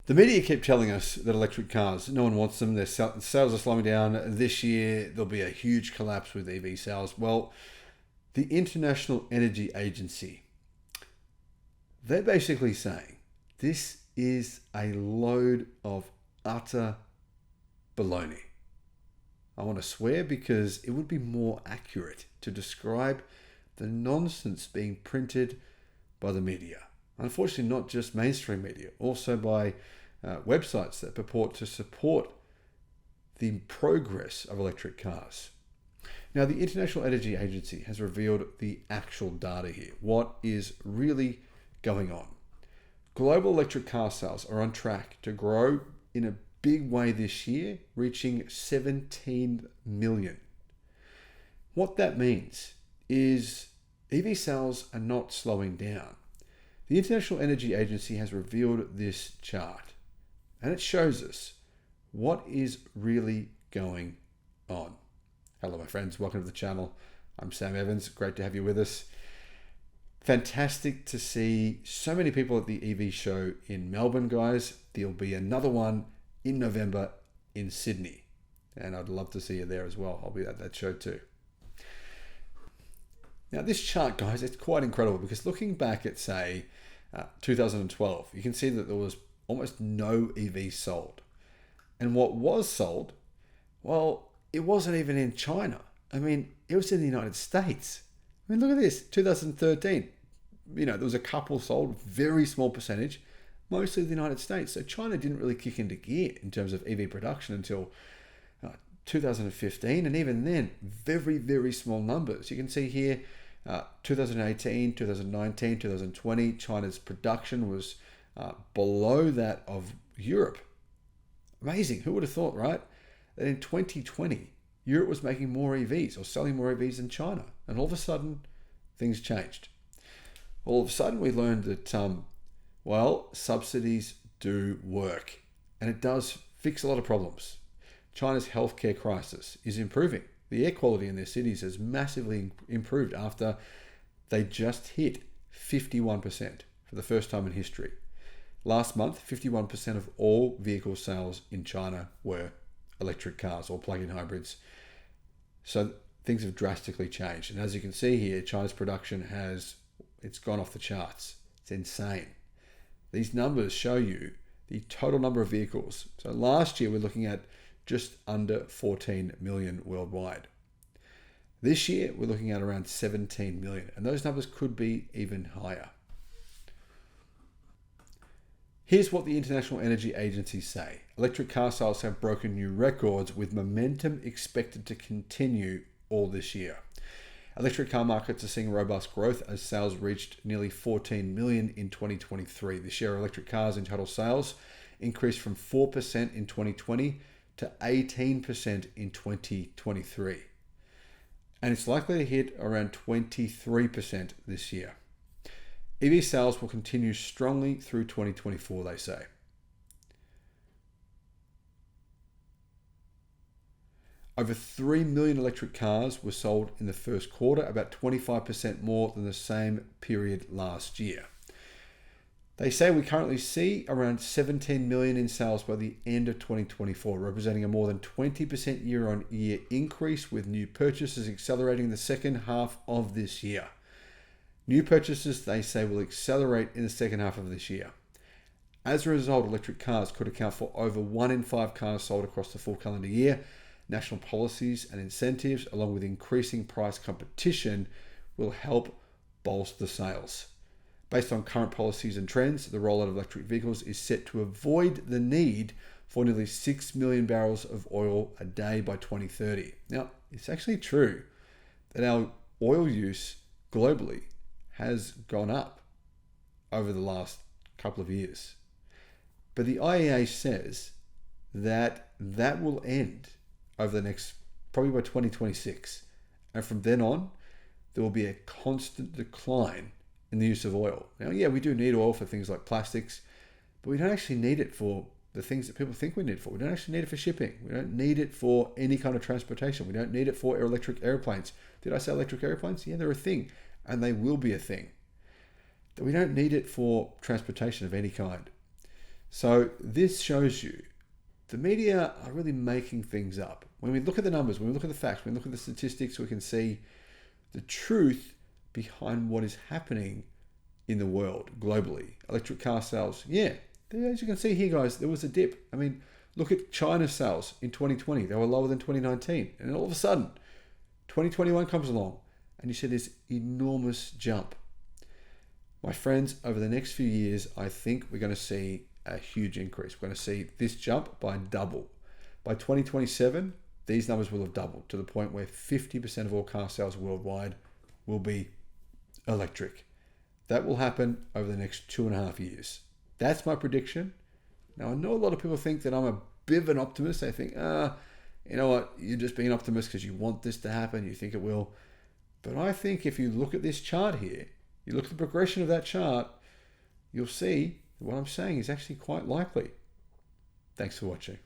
The media keep telling us that electric cars, no one wants them. Their sales are slowing down. This year, there'll be a huge collapse with EV sales. Well, the International Energy Agency, they're basically saying this is a load of utter baloney. I want to swear because it would be more accurate to describe the nonsense being printed by the media. Unfortunately, not just mainstream media, also by websites that purport to support the progress of electric cars. Now, the International Energy Agency has revealed the actual data here. What is really going on? Global electric car sales are on track to grow in a big way this year, reaching 17 million. What that means is EV sales are not slowing down. The International Energy Agency has revealed this chart, and it shows us what is really going on. Hello, my friends. Welcome to the channel. I'm Sam Evans. Great to have you with us. Fantastic to see so many people at the EV show in Melbourne, guys. There'll be another one in November in Sydney, and I'd love to see you there as well. I'll be at that show too. Now, this chart, guys, it's quite incredible because looking back at, say, 2012, you can see that there was almost no EVs sold. And what was sold, well, it wasn't even in China. I mean, it was in the United States. I mean, look at this, 2013. There was a couple sold, very small percentage, mostly the United States. So China didn't really kick into gear in terms of EV production until 2015. And even then, very, very small numbers. You can see here, 2018, 2019, 2020, China's production was below that of Europe. Amazing. Who would have thought, right? That in 2020, Europe was making more EVs or selling more EVs than China. And all of a sudden, things changed. All of a sudden, we learned that, subsidies do work. And it does fix a lot of problems. China's healthcare crisis is improving. The air quality in their cities has massively improved after they just hit 51% for the first time in history. Last month, 51% of all vehicle sales in China were electric cars or plug-in hybrids. So things have drastically changed. And as you can see here, China's production it's gone off the charts. It's insane. These numbers show you the total number of vehicles. So last year, we're looking at just under 14 million worldwide. This year, we're looking at around 17 million. And those numbers could be even higher. Here's what the International Energy Agency say. Electric car sales have broken new records with momentum expected to continue all this year. Electric car markets are seeing robust growth as sales reached nearly 14 million in 2023. The share of electric cars in total sales increased from 4% in 2020 to 18% in 2023. And it's likely to hit around 23% this year. EV sales will continue strongly through 2024, they say. Over 3 million electric cars were sold in the first quarter, about 25% more than the same period last year. They say we currently see around 17 million in sales by the end of 2024, representing a more than 20% year-on-year increase, with new purchases accelerating in the second half of this year. New purchases, they say, will accelerate in the second half of this year. As a result, electric cars could account for over 1 in 5 cars sold across the full calendar year. National policies and incentives, along with increasing price competition, will help bolster sales. Based on current policies and trends, the rollout of electric vehicles is set to avoid the need for nearly 6 million barrels of oil a day by 2030. Now, it's actually true that our oil use globally has gone up over the last couple of years. But the IEA says that will end over the next, probably by 2026. And from then on, there will be a constant decline in the use of oil. Now, yeah, we do need oil for things like plastics, but we don't actually need it for the things that people think we need it for. We don't actually need it for shipping. We don't need it for any kind of transportation. We don't need it for electric airplanes. Did I say electric airplanes? Yeah, they're a thing, and they will be a thing. We don't need it for transportation of any kind. So this shows you the media are really making things up. When we look at the numbers, when we look at the facts, when we look at the statistics, we can see the truth behind what is happening in the world globally. Electric car sales, yeah, as you can see here, guys, there was a dip. I mean, look at China's sales in 2020. They were lower than 2019. And then all of a sudden, 2021 comes along and you see this enormous jump. My friends, over the next few years, I think we're going to see a huge increase. We're going to see this jump by double. By 2027, these numbers will have doubled to the point where 50% of all car sales worldwide will be electric. That will happen over the next 2.5 years. That's my prediction. Now, I know a lot of people think that I'm a bit of an optimist. They think, you know what, you're just being an optimist because you want this to happen, you think it will. But I think if you look at this chart here, you look at the progression of that chart, you'll see what I'm saying is actually quite likely. Thanks for watching.